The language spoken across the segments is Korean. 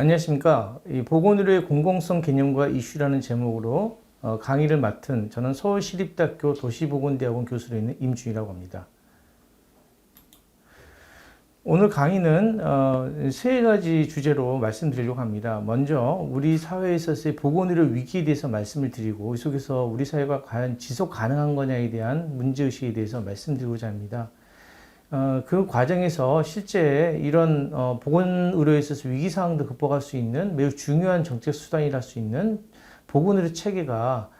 안녕하십니까. 이 보건의료의 공공성 개념과 이슈라는 제목으로 강의를 맡은 저는 서울시립대학교 도시보건대학원 교수로 있는 임준이라고 합니다. 오늘 강의는 세 가지 주제로 말씀드리려고 합니다. 먼저 우리 사회에 있어서의 보건의료 위기에 대해서 말씀을 드리고, 이 속에서 우리 사회가 과연 지속 가능한 거냐에 대한 문제의식에 대해서 말씀드리고자 합니다. 그 과정에서 실제 이런 보건의료에 있어서 위기상황도 극복할 수 있는 매우 중요한 정책 수단이라 할 수 있는 보건의료 체계가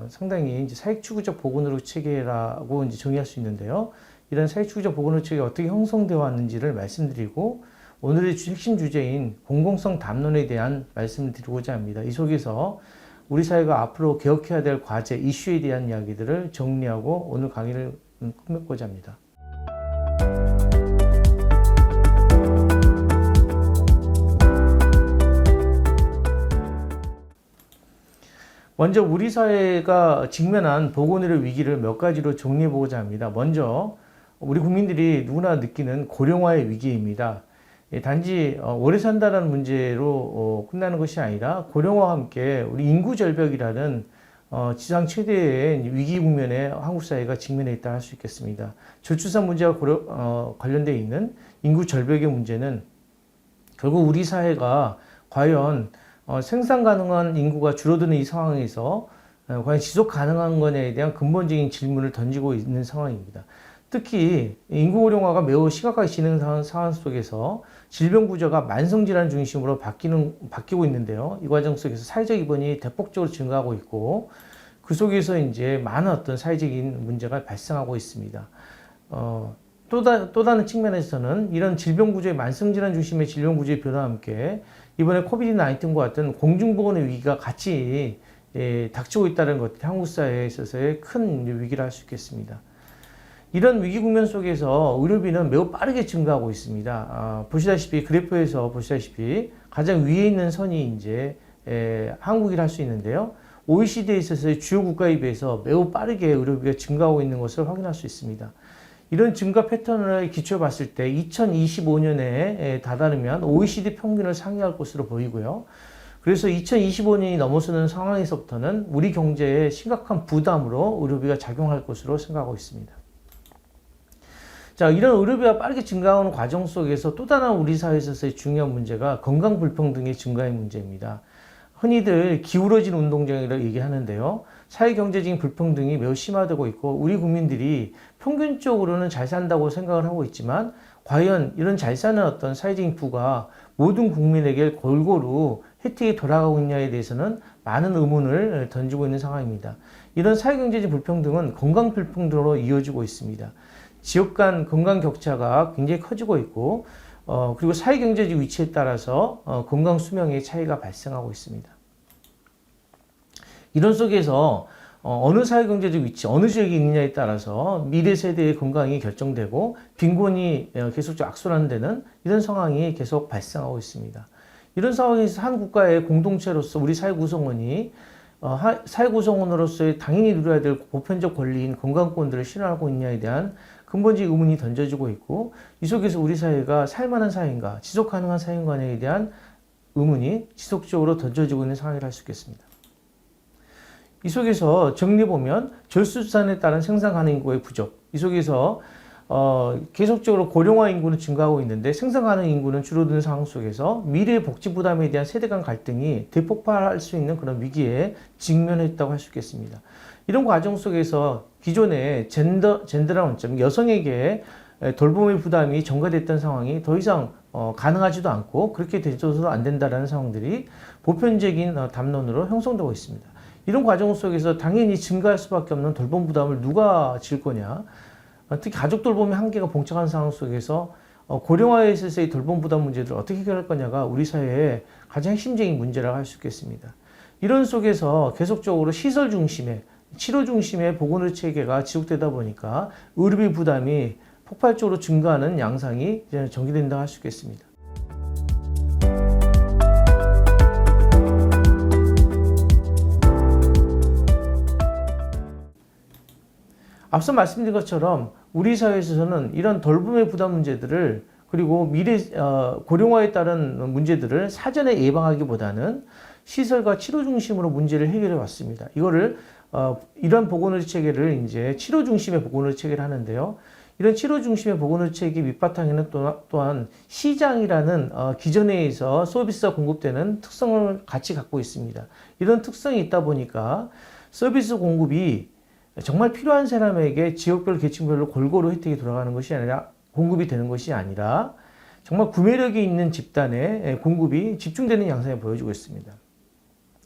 상당히 이제 사회추구적 보건의료 체계라고 이제 정의할 수 있는데요. 이런 사회추구적 보건의료 체계가 어떻게 형성되어 왔는지를 말씀드리고, 오늘의 핵심 주제인 공공성 담론에 대한 말씀을 드리고자 합니다. 이 속에서 우리 사회가 앞으로 개혁해야 될 과제, 이슈에 대한 이야기들을 정리하고 오늘 강의를 끝맺고자 합니다. 먼저 우리 사회가 직면한 보건의료 위기를 몇 가지로 정리해 보고자 합니다. 먼저 우리 국민들이 누구나 느끼는 고령화의 위기입니다. 단지 오래 산다는 문제로 끝나는 것이 아니라 고령화와 함께 우리 인구 절벽이라는 지상 최대의 위기 국면에 한국 사회가 직면해 있다 할 수 있겠습니다. 저출산 문제와 관련되어 있는 인구 절벽의 문제는 결국 우리 사회가 과연 생산 가능한 인구가 줄어드는 이 상황에서 과연 지속 가능한 거냐에 대한 근본적인 질문을 던지고 있는 상황입니다. 특히 인구 고령화가 매우 심각하게 진행하는 상황 속에서 질병 구조가 만성질환 중심으로 바뀌고 있는데요. 이 과정 속에서 사회적 입원이 대폭적으로 증가하고 있고, 그 속에서 이제 많은 어떤 사회적인 문제가 발생하고 있습니다. 또 다른 측면에서는 이런 질병 구조의 만성질환 중심의 질병 구조의 변화와 함께 이번에 코비드-19과 같은 공중보건의 위기가 같이 닥치고 있다는 것들이 한국 사회에 있어서의 큰 위기라 할 수 있겠습니다. 이런 위기 국면 속에서 의료비는 매우 빠르게 증가하고 있습니다. 보시다시피 그래프에서 보시다시피 가장 위에 있는 선이 이제 한국이라 할 수 있는데요. OECD에 있어서의 주요 국가에 비해서 매우 빠르게 의료비가 증가하고 있는 것을 확인할 수 있습니다. 이런 증가 패턴을 기초해 봤을 때 2025년에 다다르면 OECD 평균을 상회할 것으로 보이고요. 그래서 2025년이 넘어서는 상황에서부터는 우리 경제에 심각한 부담으로 의료비가 작용할 것으로 생각하고 있습니다. 자, 이런 의료비가 빠르게 증가하는 과정 속에서 또 다른 우리 사회에서의 중요한 문제가 건강 불평등의 증가의 문제입니다. 흔히들 기울어진 운동장이라고 얘기하는데요. 사회경제적인 불평등이 매우 심화되고 있고, 우리 국민들이 평균적으로는 잘 산다고 생각을 하고 있지만 과연 이런 잘 사는 어떤 사회적인 부가 모든 국민에게 골고루 혜택이 돌아가고 있냐에 대해서는 많은 의문을 던지고 있는 상황입니다. 이런 사회경제적 불평등은 건강 불평등으로 이어지고 있습니다. 지역 간 건강 격차가 굉장히 커지고 있고, 그리고 사회경제적 위치에 따라서 건강 수명의 차이가 발생하고 있습니다. 이런 속에서 어느 사회경제적 위치, 어느 지역에 있느냐에 따라서 미래 세대의 건강이 결정되고 빈곤이 계속적으로 악순환되는 이런 상황이 계속 발생하고 있습니다. 이런 상황에서 한 국가의 공동체로서 우리 사회 구성원이 사회 구성원으로서의 당연히 누려야 될 보편적 권리인 건강권들을 실현하고 있냐에 대한 근본적 의문이 던져지고 있고, 이 속에서 우리 사회가 살만한 사회인가, 지속 가능한 사회인가에 대한 의문이 지속적으로 던져지고 있는 상황이라 할 수 있겠습니다. 이 속에서 정리해보면 저출산에 따른 생산 가능 인구의 부족, 이 속에서 계속적으로 고령화 인구는 증가하고 있는데 생산 가능 인구는 줄어드는 상황 속에서 미래 복지 부담에 대한 세대 간 갈등이 대폭발할 수 있는 그런 위기에 직면했다고 할 수 있겠습니다. 이런 과정 속에서 기존의 젠더라는 원점, 여성에게 돌봄의 부담이 전가됐던 상황이 더 이상 가능하지도 않고 그렇게 되져서도 안 된다라는 상황들이 보편적인 담론으로 형성되고 있습니다. 이런 과정 속에서 당연히 증가할 수밖에 없는 돌봄 부담을 누가 질 거냐, 특히 가족 돌봄의 한계가 봉착한 상황 속에서 고령화에 있어서의 돌봄 부담 문제들을 어떻게 해결할 거냐가 우리 사회의 가장 핵심적인 문제라고 할 수 있겠습니다. 이런 속에서 계속적으로 시설 중심의, 치료 중심의 보건의료 체계가 지속되다 보니까 의료비 부담이 폭발적으로 증가하는 양상이 전개된다고 할 수 있겠습니다. 앞서 말씀드린 것처럼 우리 사회에서는 이런 돌봄의 부담 문제들을 그리고 고령화에 따른 문제들을 사전에 예방하기보다는 시설과 치료 중심으로 문제를 해결해 왔습니다. 이런 보건의료 체계를 이제 치료 중심의 보건의료 체계를 하는데요. 이런 치료 중심의 보건의료 체계 밑바탕에는 또한 시장이라는 기존에 의해서 서비스가 공급되는 특성을 같이 갖고 있습니다. 이런 특성이 있다 보니까 서비스 공급이 정말 필요한 사람에게 지역별 계층별로 골고루 혜택이 돌아가는 것이 아니라 공급이 되는 것이 아니라 정말 구매력이 있는 집단의 공급이 집중되는 양상을 보여주고 있습니다.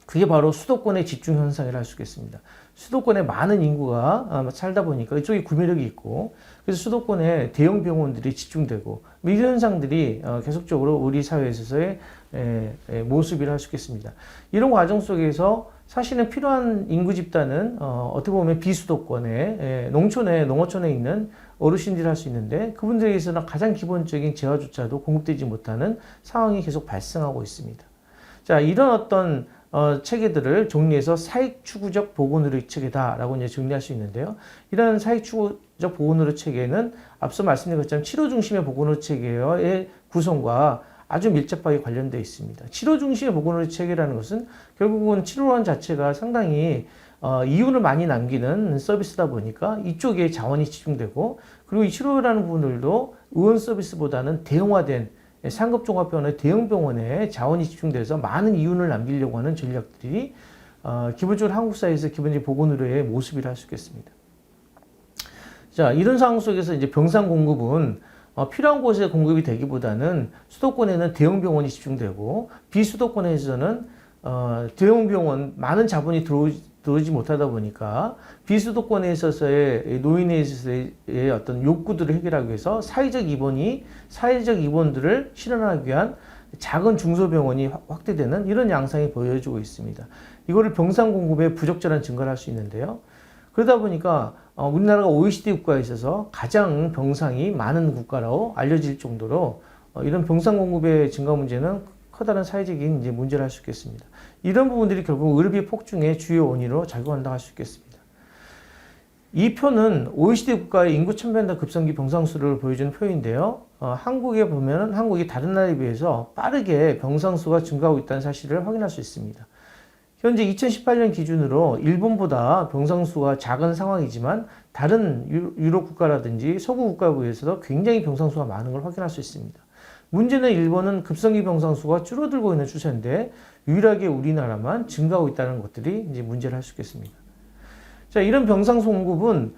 그게 바로 수도권의 집중 현상이라 할 수 있겠습니다. 수도권에 많은 인구가 살다 보니까 이쪽에 구매력이 있고 그래서 수도권에 대형 병원들이 집중되고 이런 현상들이 계속적으로 우리 사회에서의 모습이라 할 수 있겠습니다. 이런 과정 속에서 사실은 필요한 인구 집단은 어떻게 보면 비수도권에 농어촌에 있는 어르신들이 할 수 있는데 그분들에게서는 가장 기본적인 재화조차도 공급되지 못하는 상황이 계속 발생하고 있습니다. 자, 이런 어떤 체계들을 정리해서 사익추구적 보건의료 체계다라고 이제 정리할 수 있는데요. 이런 사익추구적 보건의료 체계는 앞서 말씀드린 것처럼 치료 중심의 보건의료 체계의 구성과 아주 밀접하게 관련되어 있습니다. 치료 중심의 보건의료 체계라는 것은 결국은 치료원 자체가 상당히 이윤을 많이 남기는 서비스다 보니까 이쪽에 자원이 집중되고 그리고 이 치료라는 부분들도 의원 서비스보다는 대형화된 상급종합병원의 대형병원에 자원이 집중돼서 많은 이윤을 남기려고 하는 전략들이 기본적으로 한국 사회에서 기본적인 보건의료의 모습이라 할 수 있겠습니다. 자, 이런 상황 속에서 이제 병상 공급은 필요한 곳에 공급이 되기보다는 수도권에는 대형병원이 집중되고 비수도권에서는 대형병원 많은 자본이 들어오지 못하다 보니까 비수도권에 있어서의 노인에 있어서의 어떤 욕구들을 해결하기 위해서 사회적 입원들을 실현하기 위한 작은 중소병원이 확대되는 이런 양상이 보여지고 있습니다. 이거를 병상 공급의 부적절한 증가를 할 수 있는데요. 그러다 보니까 우리나라가 OECD 국가에 있어서 가장 병상이 많은 국가라고 알려질 정도로 이런 병상 공급의 증가 문제는 커다란 사회적인 이제 문제를 할 수 있겠습니다. 이런 부분들이 결국 의료비 폭증의 주요 원인으로 작용한다고 할 수 있겠습니다. 이 표는 OECD 국가의 인구 천변화 급성기 병상수를 보여주는 표인데요. 한국에 보면 한국이 다른 나라에 비해서 빠르게 병상수가 증가하고 있다는 사실을 확인할 수 있습니다. 현재 2018년 기준으로 일본보다 병상수가 작은 상황이지만 다른 유럽 국가라든지 서구 국가에서도 굉장히 병상수가 많은 걸 확인할 수 있습니다. 문제는 일본은 급성기 병상수가 줄어들고 있는 추세인데 유일하게 우리나라만 증가하고 있다는 것들이 이제 문제를 할 수 있겠습니다. 자, 이런 병상수 공급은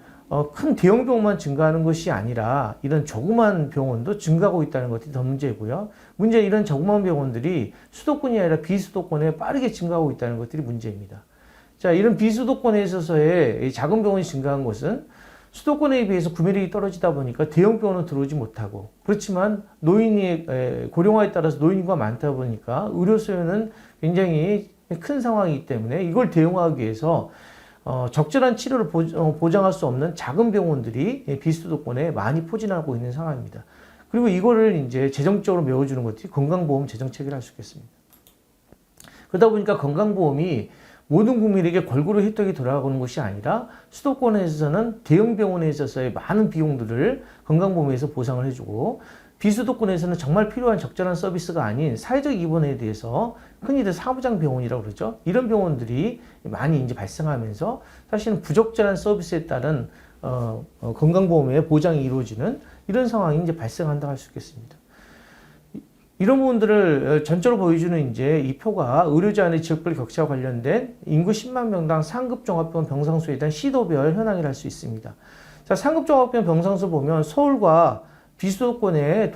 큰 대형 병원만 증가하는 것이 아니라 이런 조그만 병원도 증가하고 있다는 것이 더 문제고요. 이런 조그만 병원들이 수도권이 아니라 비수도권에 빠르게 증가하고 있다는 것들이 문제입니다. 자, 이런 비수도권에 있어서의 작은 병원이 증가한 것은 수도권에 비해서 구매력이 떨어지다 보니까 대형 병원은 들어오지 못하고 그렇지만 고령화에 따라서 노인과 많다 보니까 의료 수요는 굉장히 큰 상황이기 때문에 이걸 대응하기 위해서 적절한 치료를 보장할 수 없는 작은 병원들이 비수도권에 많이 포진하고 있는 상황입니다. 그리고 이거를 이제 재정적으로 메워주는 것이 건강보험 재정체계를 할 수 있겠습니다. 그러다 보니까 건강보험이 모든 국민에게 골고루 혜택이 돌아가는 것이 아니라 수도권에서는 대형 병원에 있어서의 많은 비용들을 건강보험에서 보상을 해주고 비수도권에서는 정말 필요한 적절한 서비스가 아닌 사회적 입원에 대해서 흔히들 사무장 병원이라고 그러죠. 이런 병원들이 많이 이제 발생하면서 사실은 부적절한 서비스에 따른 건강보험의 보장이 이루어지는 이런 상황이 이제 발생한다고 할 수 있겠습니다. 이런 부분들을 전적으로 보여주는 이제 이 표가 의료자 간의 지역별 격차와 관련된 인구 10만 명당 상급종합병원 병상수에 대한 시도별 현황이라 할 수 있습니다. 자, 상급종합병원 병상수 보면 서울과 비수도권의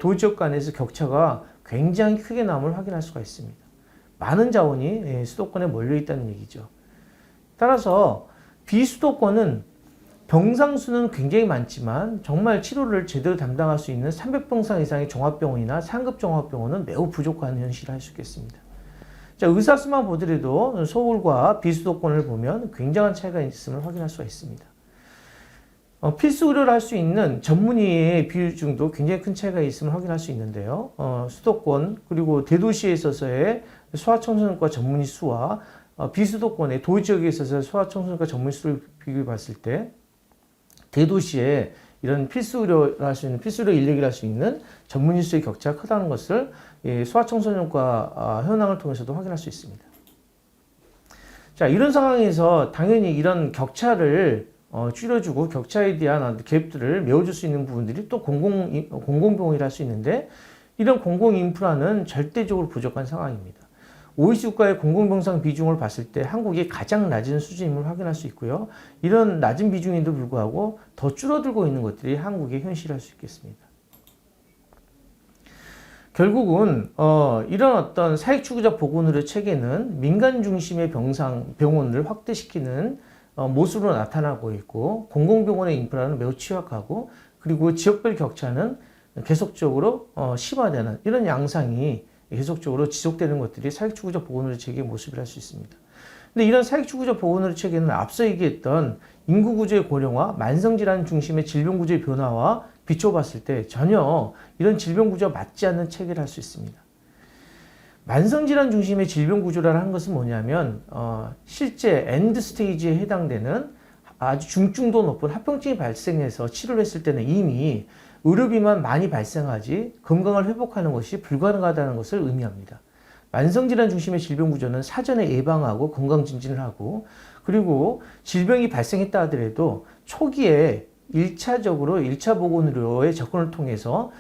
도지역 간에서 격차가 굉장히 크게 남을 확인할 수가 있습니다. 많은 자원이 수도권에 몰려 있다는 얘기죠. 따라서 비수도권은 병상수는 굉장히 많지만 정말 치료를 제대로 담당할 수 있는 300병상 이상의 종합병원이나 상급종합병원은 매우 부족한 현실을 할 수 있겠습니다. 자, 의사 수만 보더라도 서울과 비수도권을 보면 굉장한 차이가 있음을 확인할 수가 있습니다. 필수 의료를 할 수 있는 전문의의 비중도 굉장히 큰 차이가 있음을 확인할 수 있는데요. 수도권 그리고 대도시에 있어서의 소아청소년과 전문의 수와 비수도권의 도지역에 있어서 소아청소년과 전문의 수를 비교해 봤을 때 대도시에 이런 필수 의료를 할 수 있는, 필수 의료 인력을 할 수 있는 전문 일수의 격차가 크다는 것을 소아청소년과 현황을 통해서도 확인할 수 있습니다. 자, 이런 상황에서 당연히 이런 격차를 줄여주고 격차에 대한 갭들을 메워줄 수 있는 부분들이 또 공공병원이라 할 수 있는데, 이런 공공인프라는 절대적으로 부족한 상황입니다. OECD 국가의 공공병상 비중을 봤을 때 한국이 가장 낮은 수준임을 확인할 수 있고요. 이런 낮은 비중에도 불구하고 더 줄어들고 있는 것들이 한국의 현실일 수 있겠습니다. 결국은 이런 어떤 사익추구적 보건의료 체계는 민간 중심의 병원을 확대시키는 모습으로 나타나고 있고, 공공병원의 인프라는 매우 취약하고, 그리고 지역별 격차는 계속적으로 심화되는 이런 양상이 계속적으로 지속되는 것들이 사익추구적 보건의료 체계의 모습이라 할 수 있습니다. 근데 이런 사익추구적 보건의료 체계는 앞서 얘기했던 인구구조의 고령화, 만성질환 중심의 질병구조의 변화와 비춰봤을 때 전혀 이런 질병구조와 맞지 않는 체계를 할 수 있습니다. 만성질환 중심의 질병구조라는 것은 뭐냐면 실제 엔드 스테이지에 해당되는 아주 중증도 높은 합병증이 발생해서 치료를 했을 때는 이미 의료비만 많이 발생하지 건강을 회복하는 것이 불가능하다는 것을 의미합니다. 만성질환 중심의 질병구조는 사전에 예방하고 건강증진을 하고, 그리고 질병이 발생했다 하더라도 초기에 1차 보건의료의 접근을 통해서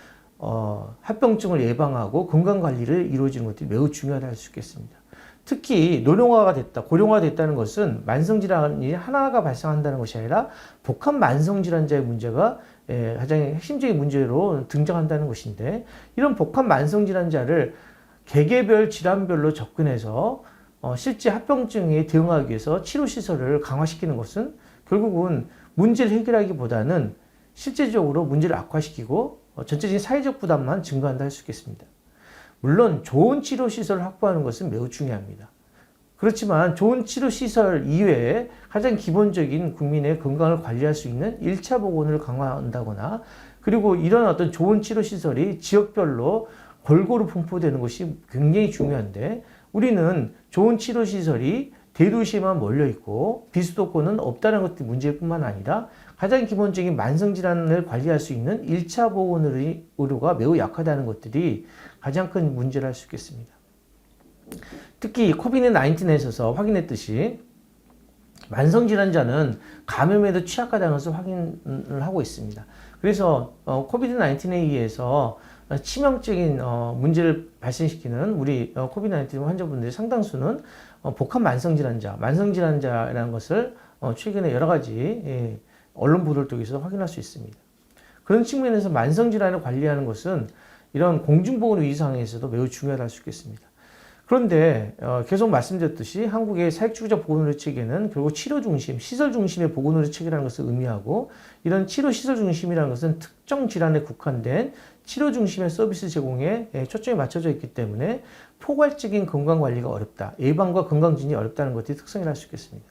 합병증을 예방하고 건강관리를 이루어지는 것들이 매우 중요하다 할 수 있겠습니다. 특히 노령화가 됐다, 고령화가 됐다는 것은 만성질환이 하나가 발생한다는 것이 아니라 복합 만성질환자의 문제가 가장 핵심적인 문제로 등장한다는 것인데, 이런 복합 만성질환자를 개개별 질환별로 접근해서 실제 합병증에 대응하기 위해서 치료시설을 강화시키는 것은 결국은 문제를 해결하기보다는 실제적으로 문제를 악화시키고 전체적인 사회적 부담만 증가한다 할 수 있겠습니다. 물론 좋은 치료시설을 확보하는 것은 매우 중요합니다. 그렇지만 좋은 치료시설 이외에 가장 기본적인 국민의 건강을 관리할 수 있는 1차 보건을 강화한다거나, 그리고 이런 어떤 좋은 치료시설이 지역별로 골고루 분포되는 것이 굉장히 중요한데, 우리는 좋은 치료시설이 대도시에만 몰려있고 비수도권은 없다는 것이 문제일 뿐만 아니라 가장 기본적인 만성질환을 관리할 수 있는 1차 보건의료가 매우 약하다는 것들이 가장 큰 문제를 할 수 있겠습니다. 특히 코비드-19에 있어서 확인했듯이 만성질환자는 감염에도 취약하다는 것을 확인을 하고 있습니다. 그래서 코비드-19에 의해서 치명적인 문제를 발생시키는 우리 코비드-19 환자분들의 상당수는 복합 만성질환자라는 것을 최근에 여러 가지 언론 보도를 통해서 확인할 수 있습니다. 그런 측면에서 만성질환을 관리하는 것은 이런 공중보건 위상에서도 매우 중요하다 할 수 있겠습니다. 그런데 계속 말씀드렸듯이 한국의 사익주의적 보건의료 체계는 결국 치료 중심, 시설 중심의 보건의료 체계라는 것을 의미하고, 이런 치료 시설 중심이라는 것은 특정 질환에 국한된 치료 중심의 서비스 제공에 초점이 맞춰져 있기 때문에 포괄적인 건강관리가 어렵다, 예방과 건강진이 어렵다는 것이 특성이라 할 수 있겠습니다.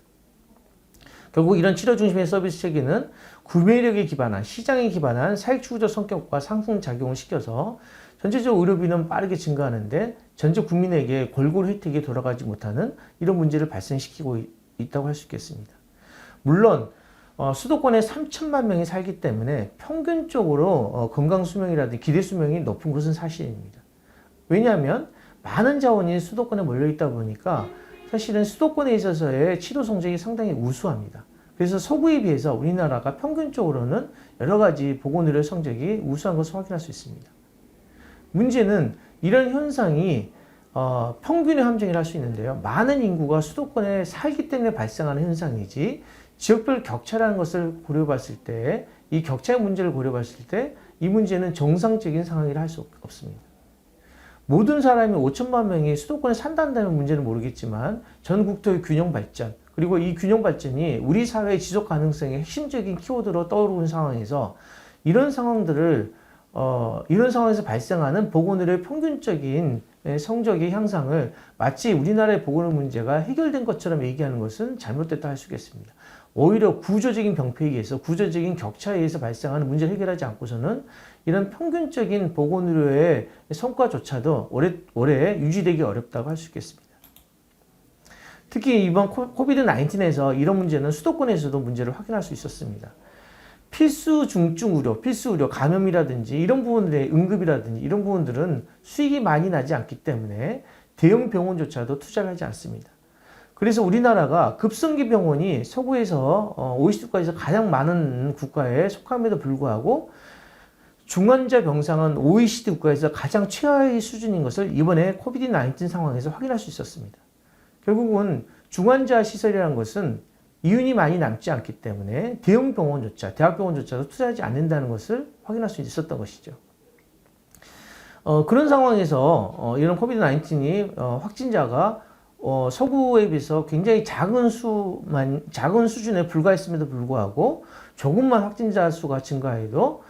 결국 이런 치료 중심의 서비스 체계는 구매력에 기반한, 시장에 기반한 사익추구적 성격과 상승작용을 시켜서 전체적 의료비는 빠르게 증가하는데 전체 국민에게 골고루 혜택이 돌아가지 못하는 이런 문제를 발생시키고 있다고 할 수 있겠습니다. 물론 수도권에 3천만 명이 살기 때문에 평균적으로 건강수명이라든지 기대수명이 높은 것은 사실입니다. 왜냐하면 많은 자원이 수도권에 몰려있다 보니까 사실은 수도권에 있어서의 치료 성적이 상당히 우수합니다. 그래서 서구에 비해서 우리나라가 평균적으로는 여러 가지 보건의료 성적이 우수한 것을 확인할 수 있습니다. 문제는 이런 현상이 평균의 함정이라 할 수 있는데요. 많은 인구가 수도권에 살기 때문에 발생하는 현상이지, 지역별 격차라는 것을 고려봤을 때, 이 격차의 문제를 고려봤을 때 이 문제는 정상적인 상황이라 할 수 없습니다. 모든 사람이 5천만 명이 수도권에 산다는 문제는 모르겠지만 전국토의 균형 발전, 그리고 이 균형 발전이 우리 사회의 지속 가능성의 핵심적인 키워드로 떠오르는 상황에서 이런 상황들을 이런 상황에서 발생하는 보건의료의 평균적인 성적의 향상을 마치 우리나라의 보건의료 문제가 해결된 것처럼 얘기하는 것은 잘못됐다 할 수 있겠습니다. 오히려 구조적인 병폐에 의해서, 구조적인 격차에 의해서 발생하는 문제를 해결하지 않고서는 이런 평균적인 보건의료의 성과조차도 오래 유지되기 어렵다고 할 수 있겠습니다. 특히 이번 코비드-19에서 이런 문제는 수도권에서도 문제를 확인할 수 있었습니다. 필수 중증 의료, 필수 의료, 감염이라든지 이런 부분들의 응급이라든지 이런 부분들은 수익이 많이 나지 않기 때문에 대형 병원조차도 투자를 하지 않습니다. 그래서 우리나라가 급성기 병원이 서구에서 OECD 국가에서 가장 많은 국가에 속함에도 불구하고 중환자 병상은 OECD 국가에서 가장 최하의 수준인 것을 이번에 코비드-19 상황에서 확인할 수 있었습니다. 결국은 중환자 시설이라는 것은 이윤이 많이 남지 않기 때문에 대형 병원조차, 대학병원조차도 투자하지 않는다는 것을 확인할 수 있었던 것이죠. 그런 상황에서 이런 코비드-19이 확진자가 서구에 비해서 굉장히 작은 수준에 불과했음에도 불구하고 조금만 확진자 수가 증가해도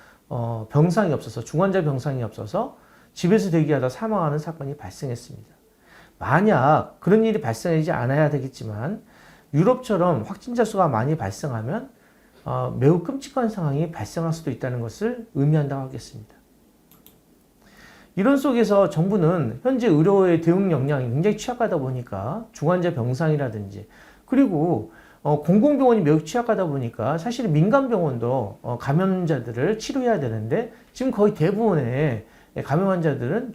병상이 없어서, 중환자 병상이 없어서 집에서 대기하다 사망하는 사건이 발생했습니다. 만약 그런 일이 발생하지 않아야 되겠지만 유럽처럼 확진자 수가 많이 발생하면 매우 끔찍한 상황이 발생할 수도 있다는 것을 의미한다고 하겠습니다. 이런 속에서 정부는 현재 의료의 대응 역량이 굉장히 취약하다 보니까 중환자 병상이라든지 그리고 공공병원이 매우 취약하다 보니까 사실 민간병원도 감염자들을 치료해야 되는데 지금 거의 대부분의 감염 환자들은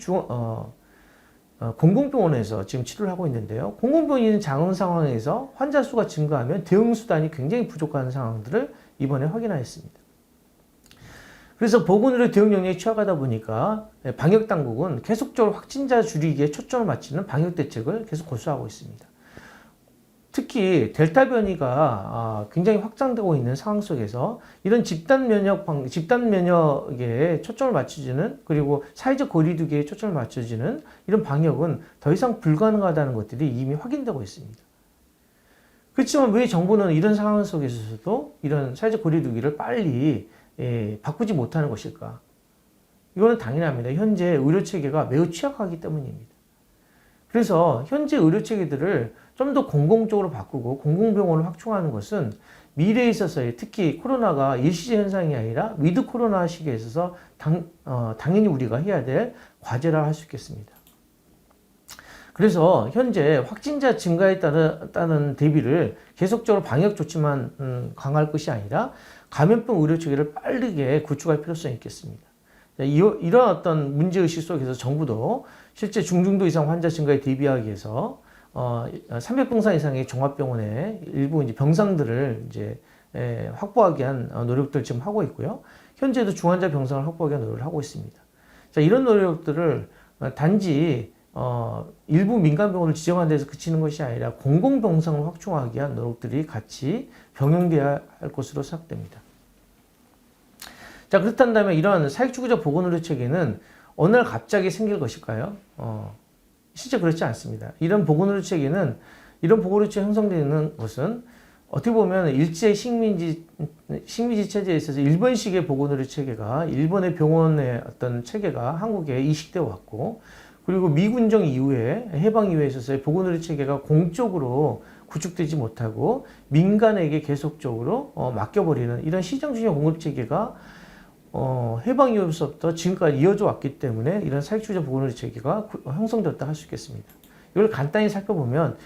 공공병원에서 지금 치료를 하고 있는데요. 공공병원이 작은 상황에서 환자 수가 증가하면 대응 수단이 굉장히 부족한 상황들을 이번에 확인하였습니다. 그래서 보건의료 대응 역량이 취약하다 보니까 방역 당국은 계속적으로 확진자 줄이기에 초점을 맞추는 방역 대책을 계속 고수하고 있습니다. 특히 델타 변이가 굉장히 확장되고 있는 상황 속에서 이런 집단 면역에 초점을 맞춰주는 그리고 사회적 거리두기에 초점을 맞춰주는 이런 방역은 더 이상 불가능하다는 것들이 이미 확인되고 있습니다. 그렇지만 왜 정부는 이런 상황 속에서도 이런 사회적 거리두기를 빨리 바꾸지 못하는 것일까? 이거는 당연합니다. 현재 의료체계가 매우 취약하기 때문입니다. 그래서 현재 의료체계들을 좀 더 공공적으로 바꾸고 공공병원을 확충하는 것은 미래에 있어서의 특히 코로나가 일시적 현상이 아니라 위드 코로나 시기에 있어서 당연히 우리가 해야 될 과제라 할 수 있겠습니다. 그래서 현재 확진자 증가에 따른 대비를 계속적으로 방역 조치만 강화할 것이 아니라 감염병 의료체계를 빠르게 구축할 필요성이 있겠습니다. 이런 어떤 문제의식 속에서 정부도 실제 중증도 이상 환자 증가에 대비하기 위해서 300병상 이상의 종합병원의 일부 이제 병상들을 이제 확보하기 위한 노력들을 지금 하고 있고요. 현재도 중환자 병상을 확보하기 위한 노력을 하고 있습니다. 자, 이런 노력들을 단지 일부 민간병원을 지정한 데서 그치는 것이 아니라 공공병상을 확충하기 위한 노력들이 같이 병행돼야 할 것으로 생각됩니다. 자, 그렇다면 이런 사익추구적 보건의료체계는 어느 날 갑자기 생길 것일까요? 실제 그렇지 않습니다. 이런 보건의료체계는, 이런 보건의료체계 형성되는 것은 어떻게 보면 일제 식민지 체제에 있어서 일본식의 보건의료체계가, 일본의 병원의 어떤 체계가 한국에 이식되어 왔고, 그리고 미군정 이후에, 해방 이후에 있어서의 보건의료체계가 공적으로 구축되지 못하고 민간에게 계속적으로 맡겨버리는 이런 시장주의 공급체계가 해방 이후부터 지금까지 이어져 왔기 때문에 이런 사익주의적 보건의료체계가 형성되었다 할 수 있겠습니다. 이걸 간단히 살펴보면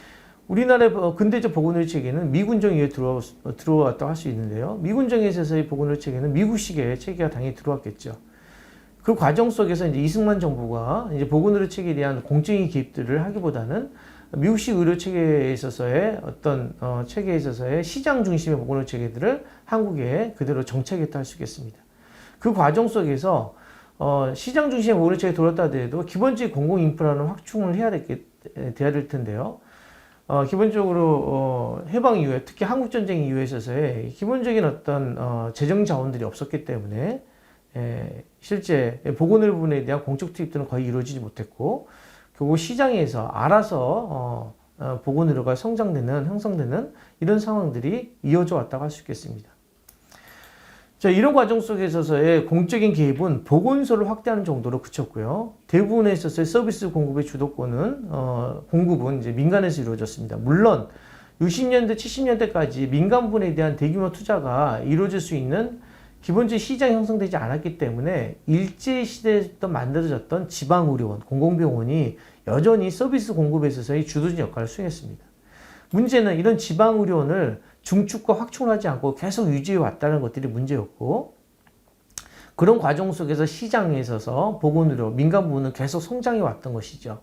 우리나라의 근대적 보건의료체계는 미군정 이후에 들어왔다고 할 수 있는데요. 미군정에 있어서의 보건의료체계는 미국식의 체계가 당연히 들어왔겠죠. 그 과정 속에서 이제 이승만 정부가 이제 보건의료체계에 대한 공적인 개입들을 하기보다는 미국식 의료체계에 있어서의 어떤 체계에 있어서의 시장 중심의 보건의료체계들을 한국에 그대로 정착했다 할 수 있겠습니다. 그 과정 속에서 시장 중심의 보건의료체계에 들어왔다 하더라도 기본적인 공공인프라는 확충을 돼야 될 텐데요. 기본적으로 해방 이후에, 특히 한국전쟁 이후에 있어서의 기본적인 어떤 재정 자원들이 없었기 때문에 실제 보건의료 부분에 대한 공적 투입들은 거의 이루어지지 못했고, 결국 시장에서 알아서 보건의료가 형성되는 이런 상황들이 이어져 왔다고 할 수 있겠습니다. 자, 이런 과정 속에 있어서의 공적인 개입은 보건소를 확대하는 정도로 그쳤고요. 대부분에 있어서의 서비스 공급의 주도권은 공급은 이제 민간에서 이루어졌습니다. 물론 60년대, 70년대까지 민간 부분에 대한 대규모 투자가 이루어질 수 있는 기본적인 시장이 형성되지 않았기 때문에 일제시대부터 만들어졌던 지방의료원, 공공병원이 여전히 서비스 공급에 있어서의 주도적인 역할을 수행했습니다. 문제는 이런 지방의료원을 중축과 확충을 하지 않고 계속 유지해 왔다는 것들이 문제였고, 그런 과정 속에서 시장에 있어서 보건의료, 민간 부문은 계속 성장해 왔던 것이죠.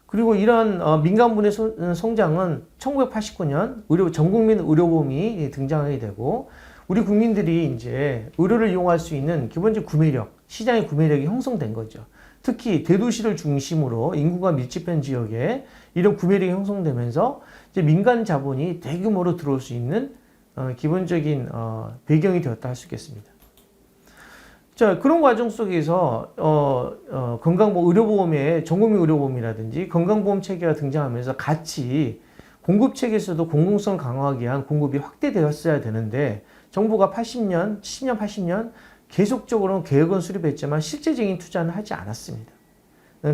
그리고 이러한 민간 부문의 성장은 1989년 전 국민 의료보험이 등장하게 되고, 우리 국민들이 이제 의료를 이용할 수 있는 기본적 구매력, 시장의 구매력이 형성된 거죠. 특히 대도시를 중심으로 인구가 밀집한 지역에 이런 구매력이 형성되면서 이제 민간 자본이 대규모로 들어올 수 있는 기본적인 배경이 되었다 할 수 있겠습니다. 자, 그런 과정 속에서 의료보험에 전국민 의료보험이라든지 건강보험 체계가 등장하면서 같이 공급 체계에서도 공공성 강화하기 위한 공급이 확대되었어야 되는데, 정부가 70년, 80년 계속적으로 계획은 수립했지만 실제적인 투자는 하지 않았습니다.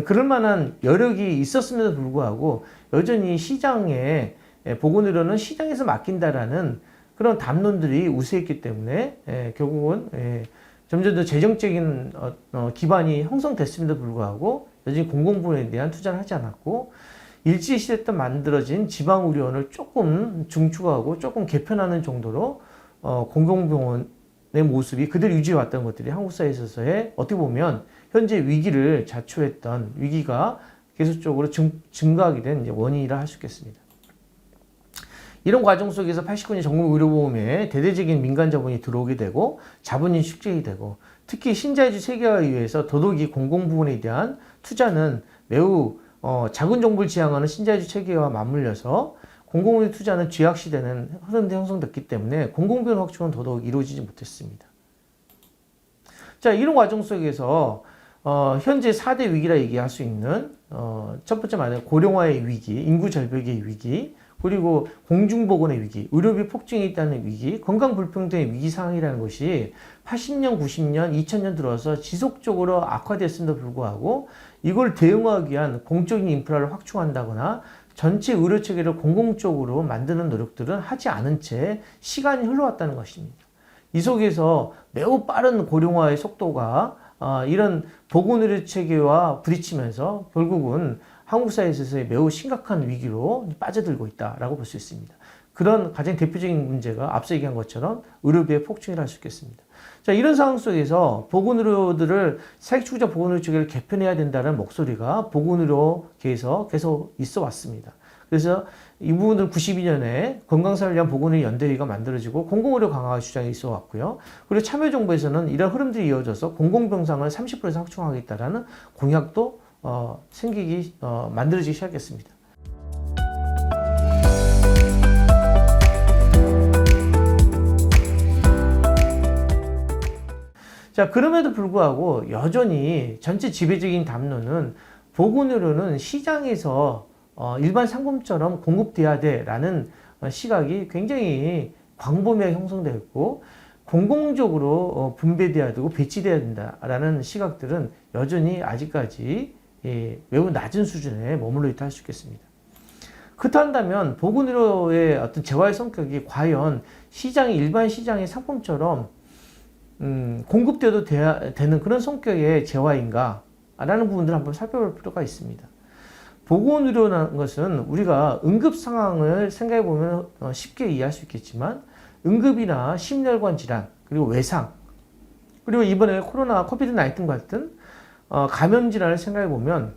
그럴 만한 여력이 있었음에도 불구하고 여전히 시장에, 보건의료는 시장에서 맡긴다라는 그런 담론들이 우세했기 때문에 결국은 점점 더 재정적인 기반이 형성됐음에도 불구하고 여전히 공공부문에 대한 투자를 하지 않았고, 일제시대 때 만들어진 지방의료원을 조금 중축하고 조금 개편하는 정도로 공공병원의 모습이 그대로 유지해 왔던 것들이 한국 사회에 있어서의 어떻게 보면 현재 위기를 자초했던, 위기가 계속적으로 증가하게 된 원인이라 할 수 있겠습니다. 이런 과정 속에서 89년 전국 의료보험에 대대적인 민간 자본이 들어오게 되고 자본이 축적이 되고, 특히 신자유주의 세계화에 의해서 더더욱이 공공부문에 대한 투자는 매우 작은 정부를 지향하는 신자유주의 체계와 맞물려서 공공의 투자는 쥐약시되는 흐름이 형성됐기 때문에 공공비용 확충은 더더욱 이루어지지 못했습니다. 자, 이런 과정 속에서 현재 4대 위기라 얘기할 수 있는 첫 번째 말하는 고령화의 위기, 인구 절벽의 위기, 그리고 공중보건의 위기, 의료비 폭증이 있다는 위기, 건강 불평등의 위기 상황이라는 것이 80년, 90년, 2000년 들어서 지속적으로 악화됐음에도 불구하고 이걸 대응하기 위한 공적인 인프라를 확충한다거나 전체 의료체계를 공공적으로 만드는 노력들은 하지 않은 채 시간이 흘러왔다는 것입니다. 이 속에서 매우 빠른 고령화의 속도가 이런 보건의료체계와 부딪히면서 결국은 한국 사회에서의 매우 심각한 위기로 빠져들고 있다라고 볼 수 있습니다. 그런 가장 대표적인 문제가 앞서 얘기한 것처럼 의료비의 폭증이라 할 수 있겠습니다. 자, 이런 상황 속에서 보건의료들을 사회주의자 보건의료 체계를 개편해야 된다는 목소리가 보건의료계에서 계속 있어 왔습니다. 그래서 이 부분은 92년에 건강사를 위한 보건의료 연대회가 만들어지고 공공의료 강화 주장이 있어 왔고요. 그리고 참여정부에서는 이런 흐름들이 이어져서 공공병상을 30%에서 확충하겠다라는 공약도 만들어지기 시작했습니다. 자, 그럼에도 불구하고 여전히 전체 지배적인 담론은 보건의료는 시장에서 일반 상품처럼 공급돼야 돼라는 시각이 굉장히 광범위하게 형성되어 있고, 공공적으로 분배돼야 되고 배치돼야 된다라는 시각들은 여전히 아직까지 매우 낮은 수준에 머물러 있다 할 수 있겠습니다. 그렇다면 보건의료의 어떤 재화의 성격이 과연 일반 시장의 상품처럼 공급돼도 되는 그런 성격의 재화인가? 라는 부분들을 한번 살펴볼 필요가 있습니다. 보건의료라는 것은 우리가 응급 상황을 생각해 보면 쉽게 이해할 수 있겠지만, 응급이나 심혈관 질환, 그리고 외상, 그리고 이번에 코비드-19 같은 감염 질환을 생각해 보면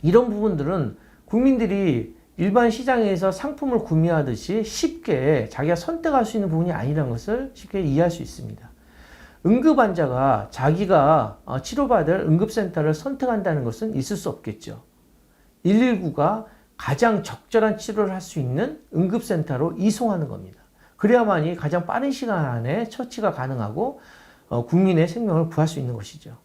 이런 부분들은 국민들이 일반 시장에서 상품을 구매하듯이 쉽게 자기가 선택할 수 있는 부분이 아니라는 것을 쉽게 이해할 수 있습니다. 응급 환자가 자기가 치료받을 응급센터를 선택한다는 것은 있을 수 없겠죠. 119가 가장 적절한 치료를 할 수 있는 응급센터로 이송하는 겁니다. 그래야만이 가장 빠른 시간 안에 처치가 가능하고 국민의 생명을 구할 수 있는 것이죠.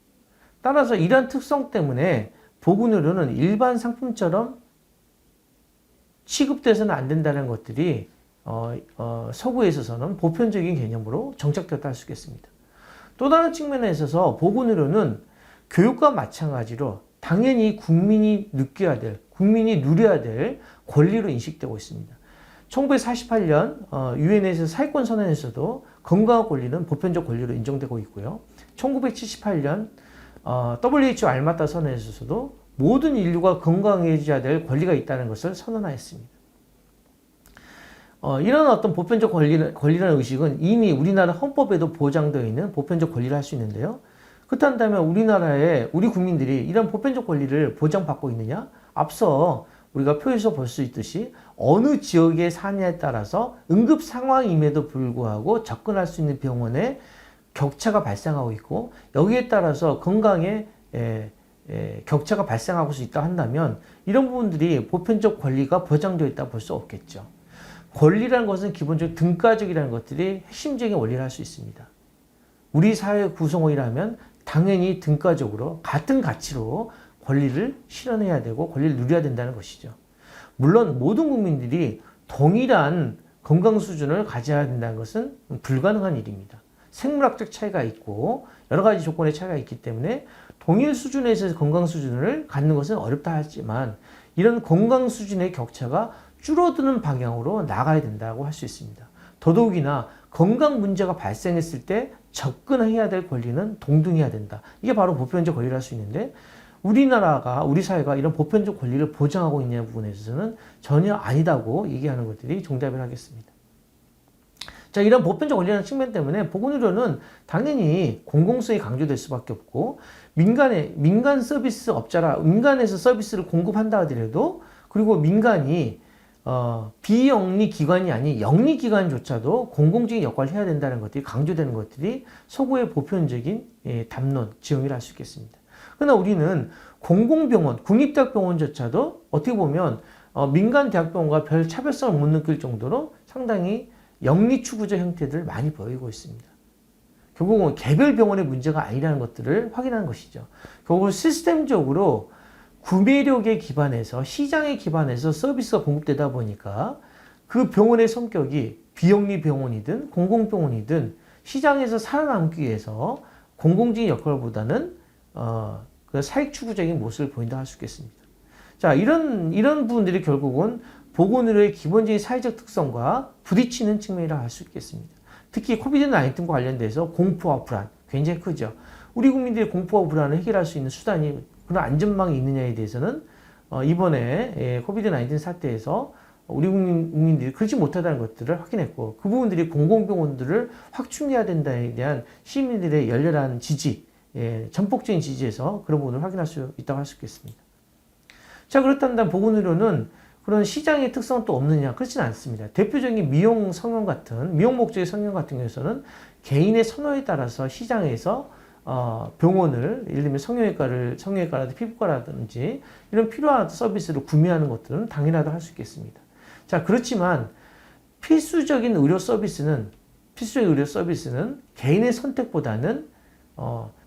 따라서 이러한 특성 때문에 보건의료는 일반 상품처럼 취급돼서는 안 된다는 것들이 서구에 있어서는 보편적인 개념으로 정착되었다 할 수 있겠습니다. 또 다른 측면에 있어서 보건의료는 교육과 마찬가지로 당연히 국민이 느껴야 될, 국민이 누려야 될 권리로 인식되고 있습니다. 1948년 유엔에서 사회권 선언에서도 건강한 권리는 보편적 권리로 인정되고 있고요. 1978년 WHO 알마타 선언에서도 모든 인류가 건강해져야 될 권리가 있다는 것을 선언하였습니다. 이런 어떤 보편적 권리라는 의식은 이미 우리나라 헌법에도 보장되어 있는 보편적 권리를 할 수 있는데요. 그렇다면 우리나라의 우리 국민들이 이런 보편적 권리를 보장받고 있느냐? 앞서 우리가 표에서 볼 수 있듯이 어느 지역에 사느냐에 따라서 응급 상황임에도 불구하고 접근할 수 있는 병원에 격차가 발생하고 있고, 여기에 따라서 건강에 격차가 발생하고 있다 한다면 이런 부분들이 보편적 권리가 보장되어 있다 볼 수 없겠죠. 권리라는 것은 기본적으로 등가적이라는 것들이 핵심적인 원리를 할 수 있습니다. 우리 사회 구성원이라면 당연히 등가적으로 같은 가치로 권리를 실현해야 되고 권리를 누려야 된다는 것이죠. 물론 모든 국민들이 동일한 건강 수준을 가져야 된다는 것은 불가능한 일입니다. 생물학적 차이가 있고 여러 가지 조건의 차이가 있기 때문에 동일 수준에서 건강 수준을 갖는 것은 어렵다 하지만, 이런 건강 수준의 격차가 줄어드는 방향으로 나가야 된다고 할 수 있습니다. 더더욱이나 건강 문제가 발생했을 때 접근해야 될 권리는 동등해야 된다. 이게 바로 보편적 권리를 할 수 있는데, 우리 사회가 이런 보편적 권리를 보장하고 있냐 부분에 있어서는 전혀 아니다고 얘기하는 것들이 정답을 하겠습니다. 자, 이런 보편적 권리라는 측면 때문에 보건의료는 당연히 공공성이 강조될 수밖에 없고, 민간 서비스 업자라 민간에서 서비스를 공급한다 하더라도, 그리고 민간이 비영리 기관이 아닌 영리 기관조차도 공공적인 역할을 해야 된다는 것들이 강조되는 것들이 서구의 보편적인 담론, 지형이라 할 수 있겠습니다. 그러나 우리는 공공병원, 국립대학병원조차도 어떻게 보면 민간 대학병원과 별 차별성을 못 느낄 정도로 상당히 영리 추구적 형태들을 많이 보이고 있습니다. 결국은 개별 병원의 문제가 아니라는 것들을 확인하는 것이죠. 결국은 시스템적으로 구매력에 기반해서, 시장에 기반해서 서비스가 공급되다 보니까 그 병원의 성격이 비영리 병원이든 공공병원이든 시장에서 살아남기 위해서 공공적인 역할보다는 그 사익 추구적인 모습을 보인다 할 수 있겠습니다. 자, 이런 부분들이 결국은 보건의료의 기본적인 사회적 특성과 부딪히는 측면이라 할 수 있겠습니다. 특히 코비드-19과 관련돼서 공포와 불안 굉장히 크죠. 우리 국민들이 공포와 불안을 해결할 수 있는 수단이, 그런 안전망이 있느냐에 대해서는 이번에 코비드-19 사태에서 우리 국민들이 그렇지 못하다는 것들을 확인했고, 그 부분들이 공공병원들을 확충해야 된다에 대한 시민들의 열렬한 지지, 전폭적인 지지에서 그런 부분을 확인할 수 있다고 할 수 있겠습니다. 자, 그렇다면 보건의료는 그런 시장의 특성은 또 없느냐? 그렇지는 않습니다. 대표적인 미용 목적의 성형 같은 경우에는 개인의 선호에 따라서 시장에서 병원을, 예를 들면 성형외과라든지 피부과라든지 이런 필요한 서비스를 구매하는 것들은 당연하다고 할 수 있겠습니다. 자, 그렇지만 필수적인 의료 서비스는 개인의 선택보다는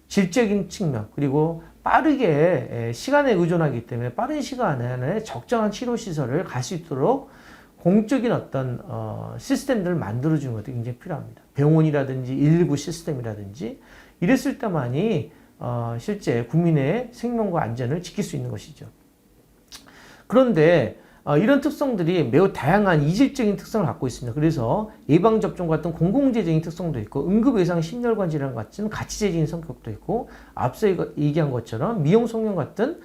질적인 측면, 그리고 빠르게 시간에 의존하기 때문에 빠른 시간 안에 적정한 치료시설을 갈 수 있도록 공적인 어떤 시스템들을 만들어주는 것도 굉장히 필요합니다. 병원이라든지 119 시스템이라든지 이랬을 때만이 실제 국민의 생명과 안전을 지킬 수 있는 것이죠. 그런데 이런 특성들이 매우 다양한 이질적인 특성을 갖고 있습니다. 그래서 예방접종 같은 공공재적인 특성도 있고, 응급외상 심혈관 질환 같은 가치재적인 성격도 있고, 앞서 얘기한 것처럼 미용 성형 같은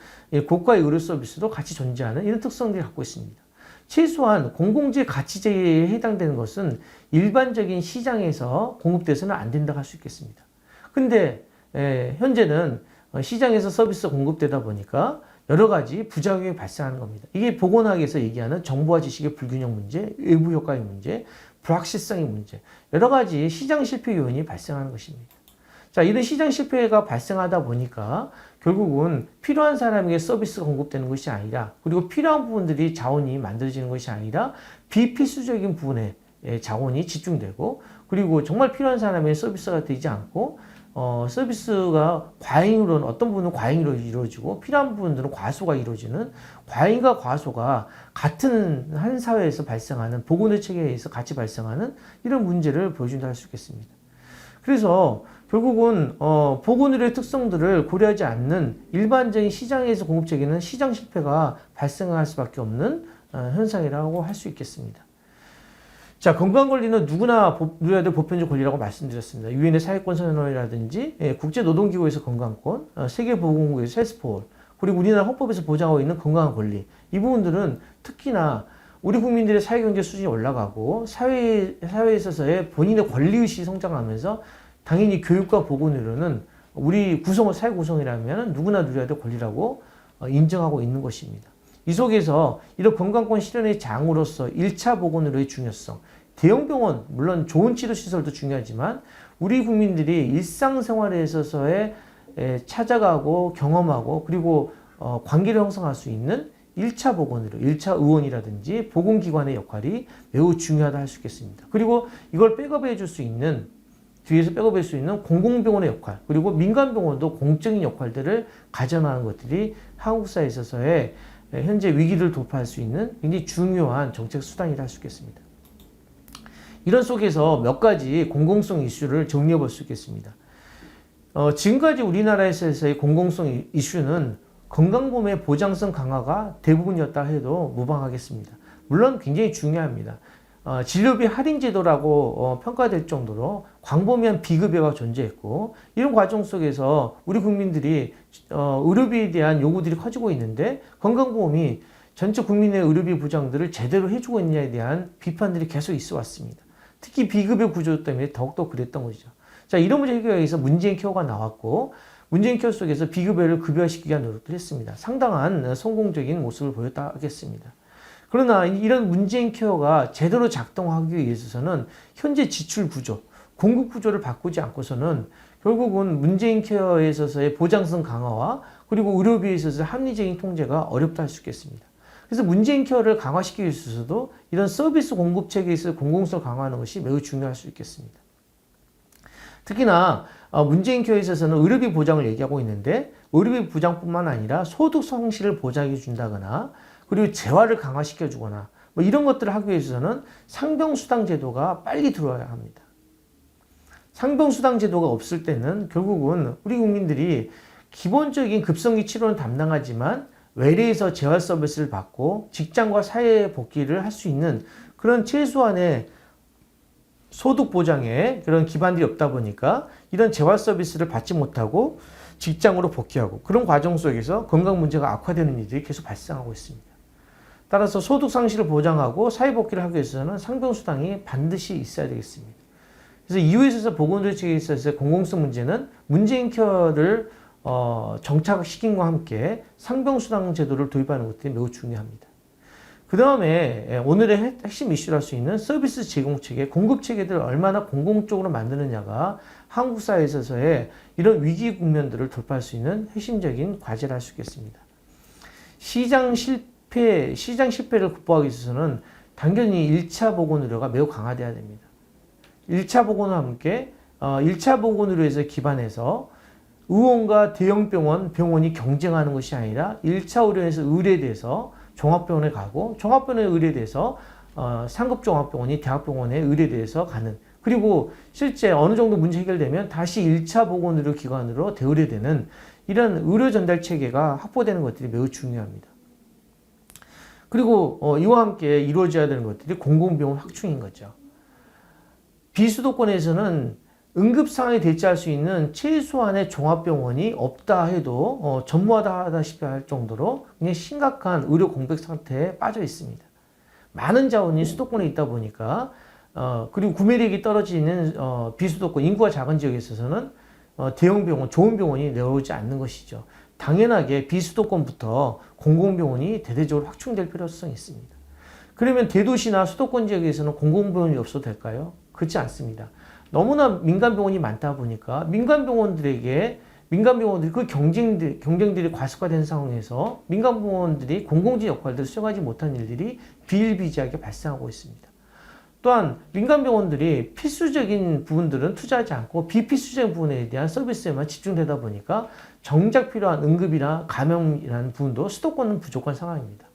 고가의 의료 서비스도 같이 존재하는 이런 특성들을 갖고 있습니다. 최소한 공공재 가치재에 해당되는 것은 일반적인 시장에서 공급돼서는 안 된다고 할 수 있겠습니다. 근데 현재는 시장에서 서비스가 공급되다 보니까 여러 가지 부작용이 발생하는 겁니다. 이게 보건학에서 얘기하는 정보와 지식의 불균형 문제, 외부 효과의 문제, 불확실성의 문제, 여러 가지 시장 실패 요인이 발생하는 것입니다. 자, 이런 시장 실패가 발생하다 보니까 결국은 필요한 사람에게 서비스가 공급되는 것이 아니라, 그리고 필요한 부분들이 자원이 만들어지는 것이 아니라 비필수적인 부분에 자원이 집중되고, 그리고 정말 필요한 사람에게 서비스가 되지 않고 서비스가 과잉으로는, 어떤 부분은 과잉으로 이루어지고 필요한 부분들은 과소가 이루어지는, 과잉과 과소가 같은 한 사회에서 발생하는, 보건의 체계에서 같이 발생하는 이런 문제를 보여준다 할 수 있겠습니다. 그래서 결국은 보건의료의 특성들을 고려하지 않는 일반적인 시장에서 공급 체계는 시장 실패가 발생할 수밖에 없는 현상이라고 할 수 있겠습니다. 자, 건강권리는 누구나 누려야 될 보편적 권리라고 말씀드렸습니다. 유엔의 사회권 선언이라든지 국제노동기구에서 건강권, 세계보건국에서 헬스포홀, 그리고 우리나라 헌법에서 보장하고 있는 건강한 권리, 이 부분들은 특히나 우리 국민들의 사회경제 수준이 올라가고 사회에 있어서의 본인의 권리의식이 성장하면서 당연히 교육과 보건의료는 우리 사회 구성이라면 누구나 누려야 될 권리라고 인정하고 있는 것입니다. 이 속에서 이런 건강권 실현의 장으로서 1차 보건의료의 중요성, 대형병원, 물론 좋은 치료시설도 중요하지만 우리 국민들이 일상생활에 있어서의 찾아가고 경험하고 그리고 관계를 형성할 수 있는 1차 보건의료, 1차 의원이라든지 보건기관의 역할이 매우 중요하다 할 수 있겠습니다. 그리고 이걸 백업해 줄 수 있는, 뒤에서 백업해 줄 수 있는 공공병원의 역할, 그리고 민간병원도 공적인 역할들을 가져나가는 것들이 한국 사회에 있어서의 현재 위기를 돌파할 수 있는 굉장히 중요한 정책 수단이라 할 수 있겠습니다. 이런 속에서 몇 가지 공공성 이슈를 정리해 볼 수 있겠습니다. 지금까지 우리나라에서의 공공성 이슈는 건강보험의 보장성 강화가 대부분이었다 해도 무방하겠습니다. 물론 굉장히 중요합니다. 진료비 할인 제도라고 평가될 정도로 광범위한 비급여가 존재했고, 이런 과정 속에서 우리 국민들이 의료비에 대한 요구들이 커지고 있는데 건강보험이 전체 국민의 의료비 보장들을 제대로 해주고 있느냐에 대한 비판들이 계속 있어 왔습니다. 특히 비급여 구조 때문에 더욱더 그랬던 것이죠. 자, 이런 문제 해결하기 위해서 문재인 케어가 나왔고, 문재인 케어 속에서 비급여를 급여화시키기 위한 노력을 했습니다. 상당한 성공적인 모습을 보였다 하겠습니다. 그러나 이런 문재인 케어가 제대로 작동하기 위해서는 현재 지출 구조, 공급 구조를 바꾸지 않고서는 결국은 문재인 케어에 있어서의 보장성 강화와 그리고 의료비에 있어서 합리적인 통제가 어렵다 할 수 있겠습니다. 그래서 문재인 케어를 강화시키기 위해서도 이런 서비스 공급 체계에서 공공성을 강화하는 것이 매우 중요할 수 있겠습니다. 특히나 문재인 케어에 있어서는 의료비 보장을 얘기하고 있는데, 의료비 보장뿐만 아니라 소득 성실을 보장해 준다거나 그리고 재활을 강화시켜 주거나 뭐 이런 것들을 하기 위해서는 상병수당 제도가 빨리 들어와야 합니다. 상병수당 제도가 없을 때는 결국은 우리 국민들이 기본적인 급성기 치료는 담당하지만 외래에서 재활 서비스를 받고 직장과 사회 복귀를 할 수 있는 그런 최소한의 소득 보장에 그런 기반들이 없다 보니까 이런 재활 서비스를 받지 못하고 직장으로 복귀하고 그런 과정 속에서 건강 문제가 악화되는 일들이 계속 발생하고 있습니다. 따라서 소득 상실을 보장하고 사회 복귀를 하기 위해서는 상병수당이 반드시 있어야 되겠습니다. 그래서 이후에 있어서 보건의료 체계에 있어서 공공성 문제는 문재인 케어를 정착시킨과 함께 상병수당 제도를 도입하는 것들이 매우 중요합니다. 그 다음에 오늘의 핵심 이슈를 할 수 있는 서비스 제공 체계, 공급 체계들을 얼마나 공공적으로 만드느냐가 한국 사회에 있어서의 이런 위기 국면들을 돌파할 수 있는 핵심적인 과제를 할 수 있겠습니다. 시장 실패를 극복하기 위해서는 당연히 1차 보건의료가 매우 강화되어야 됩니다. 1차 보건과 함께 1차 보건의료에서 기반해서 의원과 병원이 경쟁하는 것이 아니라 1차 의료에서 의뢰돼서 종합병원에 가고 종합병원에 의뢰돼서 상급종합병원이 대학병원에 의뢰돼서 가는, 그리고 실제 어느 정도 문제 해결되면 다시 1차 보건의료 기관으로 대의료되는 이런 의료 전달 체계가 확보되는 것들이 매우 중요합니다. 그리고 이와 함께 이루어져야 되는 것들이 공공병원 확충인 거죠. 비수도권에서는 응급 상황에 대처할 수 있는 최소한의 종합병원이 없다 해도 전무하다시피 할 정도로 굉장히 심각한 의료 공백 상태에 빠져 있습니다. 많은 자원이 수도권에 있다 보니까 그리고 구매력이 떨어지는 비수도권 인구가 작은 지역에 있어서는 대형병원, 좋은 병원이 내려오지 않는 것이죠. 당연하게 비수도권부터 공공병원이 대대적으로 확충될 필요성이 있습니다. 그러면 대도시나 수도권 지역에서는 공공병원이 없어도 될까요? 그렇지 않습니다. 너무나 민간병원이 많다 보니까 민간병원들이 그 경쟁들이 과속화된 상황에서 민간병원들이 공공진 역할들을 수행하지 못한 일들이 비일비재하게 발생하고 있습니다. 또한 민간병원들이 필수적인 부분들은 투자하지 않고 비필수적인 부분에 대한 서비스에만 집중되다 보니까 정작 필요한 응급이나 감염이라는 부분도 수도권은 부족한 상황입니다.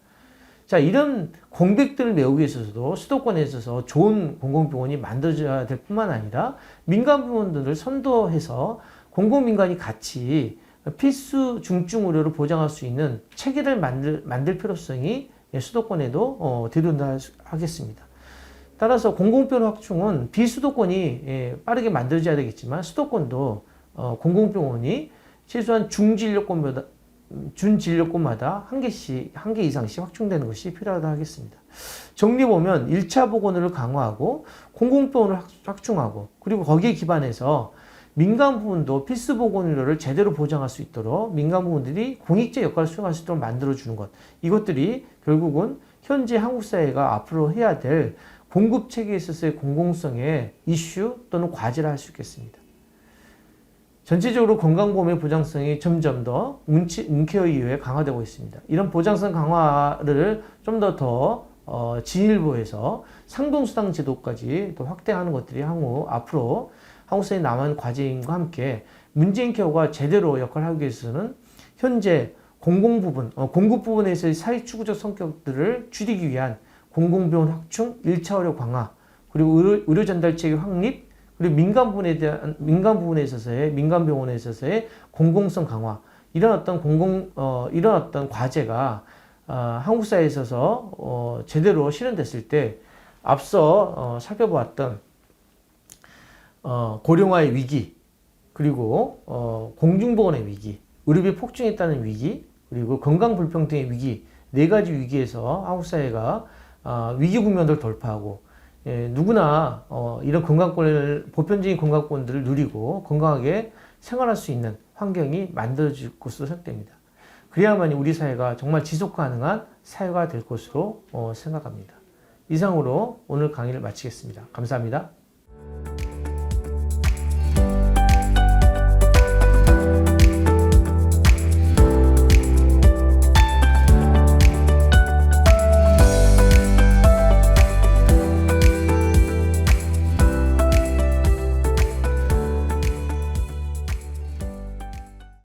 자, 이런 공백들을 메우기 위해서도 수도권에 있어서 좋은 공공병원이 만들어져야 될 뿐만 아니라 민간병원들을 선도해서 공공민간이 같이 필수 중증 의료를 보장할 수 있는 체계를 만들 필요성이 수도권에도 대두된다 하겠습니다. 따라서 공공병원 확충은 비수도권이 빠르게 만들어져야 되겠지만 수도권도 공공병원이 최소한 중진료권보다 준 진료권마다 한 개 이상씩 확충되는 것이 필요하다 하겠습니다. 정리 보면 1차 보건의를 강화하고 공공병원을 확충하고 그리고 거기에 기반해서 민간 부분도 필수 보건의료를 제대로 보장할 수 있도록 민간 부분들이 공익제 역할을 수행할 수 있도록 만들어주는 것. 이것들이 결국은 현재 한국 사회가 앞으로 해야 될 공급 체계에 있어서의 공공성의 이슈 또는 과제라 할 수 있겠습니다. 전체적으로 건강보험의 보장성이 점점 더 문케어 이후에 강화되고 있습니다. 이런 보장성 강화를 좀 더 진일보해서 상동수당 제도까지 또 확대하는 것들이 앞으로 한국 사회에 남은 과제임과 함께 문재인 케어가 제대로 역할을 하기 위해서는 현재 공공 부분, 공급 부분에서의 사회추구적 성격들을 줄이기 위한 공공병원 확충, 1차 의료 강화, 그리고 의료 전달 체계 확립, 그리고 민간 부분에 있어서의 민간 병원에 있어서의 공공성 강화 이런 어떤 과제가 한국 사회에 있어서 제대로 실현됐을 때 앞서 살펴보았던 고령화의 위기 그리고 공중보건의 위기, 의료비 폭증했다는 위기 그리고 건강 불평등의 위기 네 가지 위기에서 한국 사회가 위기 국면을 돌파하고 누구나 이런 보편적인 건강권들을 누리고 건강하게 생활할 수 있는 환경이 만들어질 것으로 생각됩니다. 그래야만이 우리 사회가 정말 지속 가능한 사회가 될 것으로 생각합니다. 이상으로 오늘 강의를 마치겠습니다. 감사합니다.